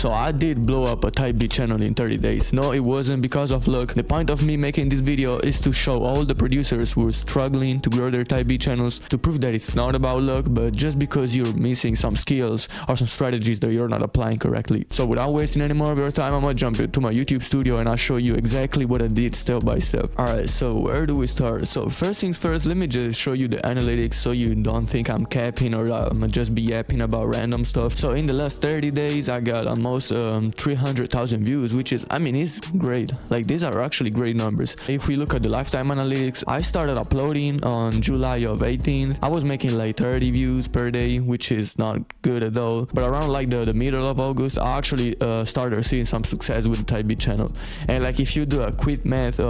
So I did blow up a type beat channel in 30 days. No, it wasn't because of luck. The point of me making this video is to show all the producers who are struggling to grow their type beat channels, to prove that it's not about luck, but just because you're missing some skills or some strategies that you're not applying correctly. So without wasting any more of your time, I'm gonna jump into my YouTube studio and I'll show you exactly what I did step by step. Alright, so where do we start? So first things first, let me just show you the analytics so you don't think I'm capping or I'm gonna just be yapping about random stuff. So in the last 30 days I got almost 300,000 views, which is, I mean, it's great. Like, these are actually great numbers. If we look at the lifetime analytics, I started uploading on July of 18th. I was making like 30 views per day, which is not good at all. But around like the middle of August, I actually started seeing some success with the type beat channel. And like, if you do a quick math,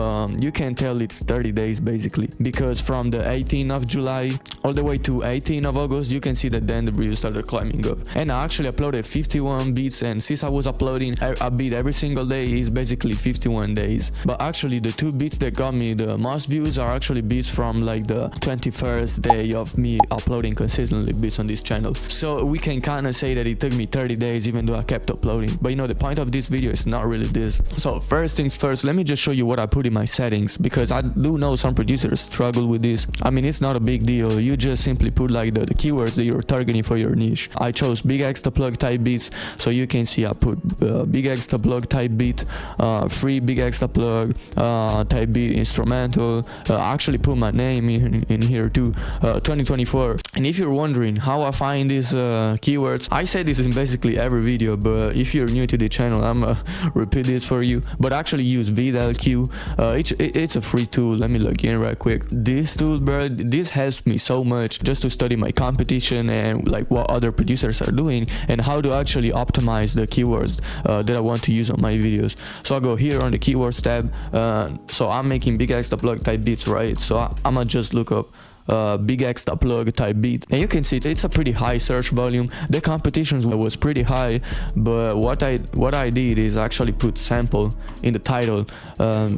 you can tell it's 30 days basically, because from the 18th of July all the way to 18th of August, you can see that then the views started climbing up. And I actually uploaded 51 beats, and since I was uploading a beat every single day, is basically 51 days. But actually the two beats that got me the most views are actually beats from like the 21st day of me uploading consistently beats on this channel. So we can kind of say that it took me 30 days even though I kept uploading. But you know, the point of this video is not really this. So first things first, let me just show you what I put in my settings, because I do know some producers struggle with this. I mean, it's not a big deal. You just simply put like the keywords that you're targeting for your niche. I chose big X to plug type beats, so you can see I put big X to plug type beat, free big X to plug type beat instrumental. I actually put my name in here too, 2024. And if you're wondering how I find these keywords, I say this in basically every video, but if you're new to the channel, I'm gonna repeat this for you. But actually use VidalQ. It's a free tool. Let me log in right quick. This tool, bro, this helps me so much just to study my competition and like what other producers are doing and how to actually optimize the keywords that I want to use on my videos. So I'll go here on the keywords tab. So I'm making big X to plug type beats, right? So I'm gonna just look up big X to plug type beat, and you can see it's a pretty high search volume. The competition was pretty high, but what I did is actually put sample in the title.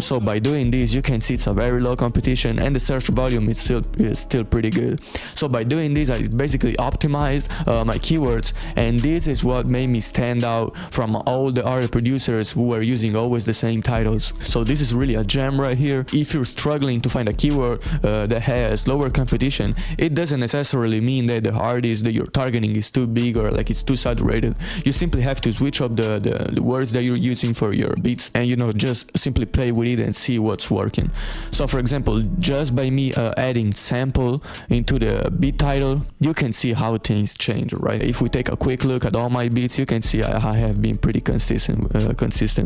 So by doing this, you can see it's a very low competition and the search volume is still pretty good. So by doing this, I basically optimized my keywords, and this is what made me stand out from all the other producers who are using always the same titles. So this is really a gem right here. If you're struggling to find a keyword that has lower competition, it doesn't necessarily mean that the artist that you're targeting is too big or like it's too saturated. You simply have to switch up the words that you're using for your beats, and you know, just simply play with it and see what's working. So for example, just by me adding sample into the beat title, you can see how things change, right? If we take a quick look at all my beats, you can see I have been pretty consistent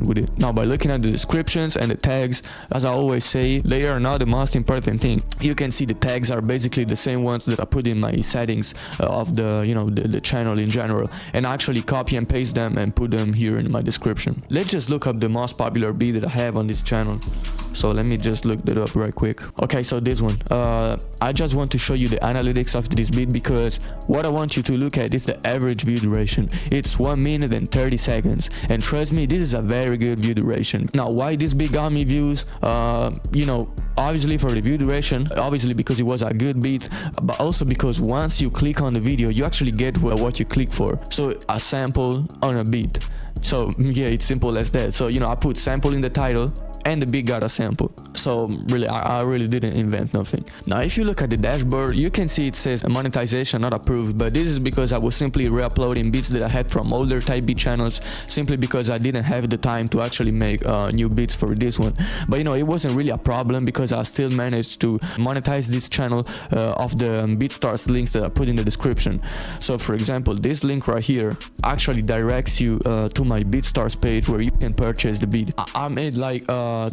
with it. Now by looking at the descriptions and the tags, as I always say, they are not the most important thing. You can see the tags are basically the same ones that I put in my settings of the channel in general, and actually copy and paste them and put them here in my description. Let's just look up the most popular beat that I have on this channel. So let me just look that up right quick. Okay, so this one, I just want to show you the analytics of this beat, because what I want you to look at is the average view duration. It's 1 minute and 30 seconds, and trust me, this is a very good view duration. Now why this beat got me views? You know, obviously for the view duration, obviously because it was a good beat, but also because once you click on the video, you actually get what you click for. So a sample on a beat. So yeah, it's simple as that. So you know, I put sample in the title and the beat got a sample. So really, I really didn't invent nothing. Now if you look at the dashboard, you can see it says monetization not approved, but this is because I was simply re-uploading beats that I had from older type beat channels, simply because I didn't have the time to actually make new beats for this one. But you know, it wasn't really a problem because I still managed to monetize this channel of the BeatStars links that I put in the description. So for example, this link right here actually directs you to my BeatStars page where you can purchase the beat. I made like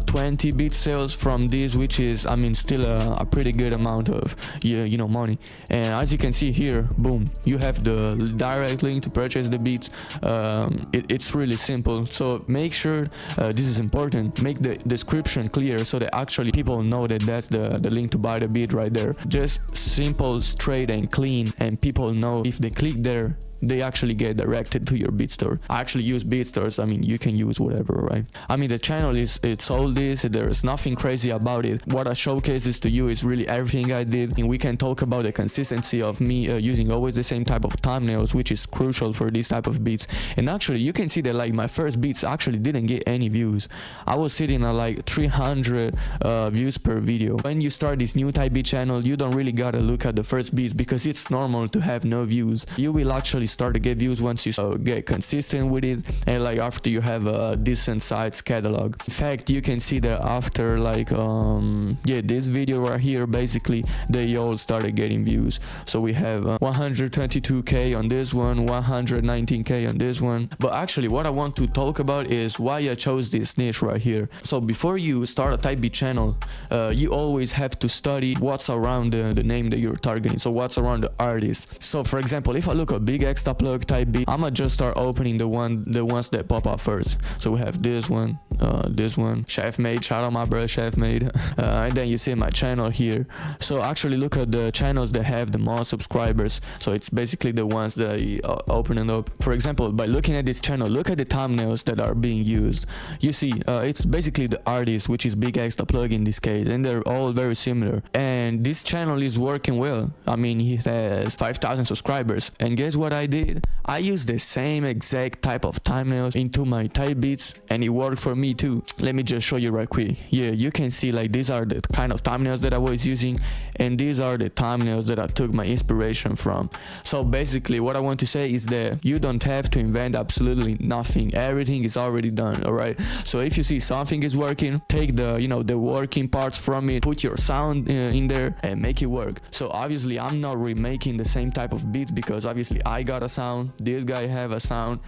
20 beat sales from this, which is, I mean, still a pretty good amount of you know, money. And as you can see here, boom, you have the direct link to purchase the beats. It's really simple, so make sure this is important, make the description clear so that actually people know that that's the link to buy the beat right there. Just simple, straight and clean, and people know if they click there they actually get directed to your BeatStore. I actually use BeatStores. I mean, you can use whatever, right? I mean, the channel it's all this. There's nothing crazy about it. What I showcases to you is really everything I did, and we can talk about the consistency of me using always the same type of thumbnails, which is crucial for this type of beats. And actually, you can see that like my first beats actually didn't get any views. I was sitting at like 300 views per video. When you start this new type beat channel, you don't really gotta look at the first beats because it's normal to have no views. You will actually start to get views once you get consistent with it, and like after you have a decent sized catalog. In fact, you can see that after like this video right here, basically they all started getting views. So we have 122k on this one, 119k on this one. But actually what I want to talk about is why I chose this niche right here. So before you start a type beat channel, you always have to study what's around the name that you're targeting, so what's around the artist. So for example, if I look at big extra plug type beat, I'ma just start opening the ones that pop up first. So we have this one, Chef Made, shout out my bro Chef Made. And then you see my channel here. So actually look at the channels that have the most subscribers. So it's basically the ones that I opening up. For example, by looking at this channel, look at the thumbnails that are being used. You see it's basically the artist, which is Big X the plug in this case, and they're all very similar. And this channel is working well. I mean, he has 5,000 subscribers. And guess what I did? I used the same exact type of thumbnails into my type beats, and it worked for me too. Let me just show you right quick. Yeah, you can see like these are the kind of thumbnails that I was using, and these are the thumbnails that I took my inspiration from. So basically what I want to say is that you don't have to invent absolutely nothing. Everything is already done, all right? So if you see something is working, take the the working parts from it, put your sound in there and make it work. So obviously I'm not remaking the same type of beats because obviously I got a sound, this guy have a sound,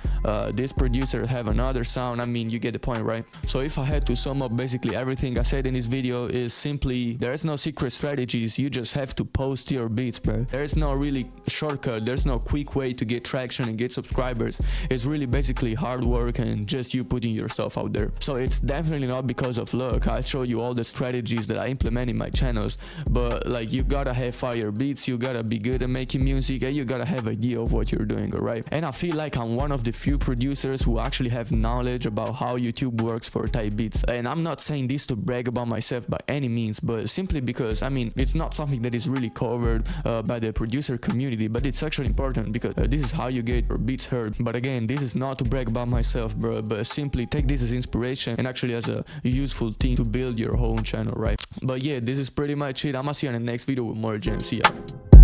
this producer have another sound. I mean, you get the point, right? So if I had to sum up basically everything I said in this video is simply there's no secret strategies. You just have to post your beats, bro. There's no really shortcut. There's no quick way to get traction and get subscribers. It's really basically hard work and just you putting your stuff out there. So it's definitely not because of luck. I show you all the strategies that I implement in my channels, but like you gotta have fire beats, you gotta be good at making music, and you gotta have idea of what you're doing, alright? And I feel like I'm one of the few producers who actually have knowledge about how YouTube works for type beats. And I'm not saying this to brag about myself by any means, but simply because I mean it's not something that is really covered by the producer community, but it's actually important because this is how you get your beats heard. But again, this is not to brag about myself, bro, but simply take this as inspiration and actually as a useful thing to build your own channel, right? But yeah, this is pretty much it. I'ma see you in the next video with more gems. See ya.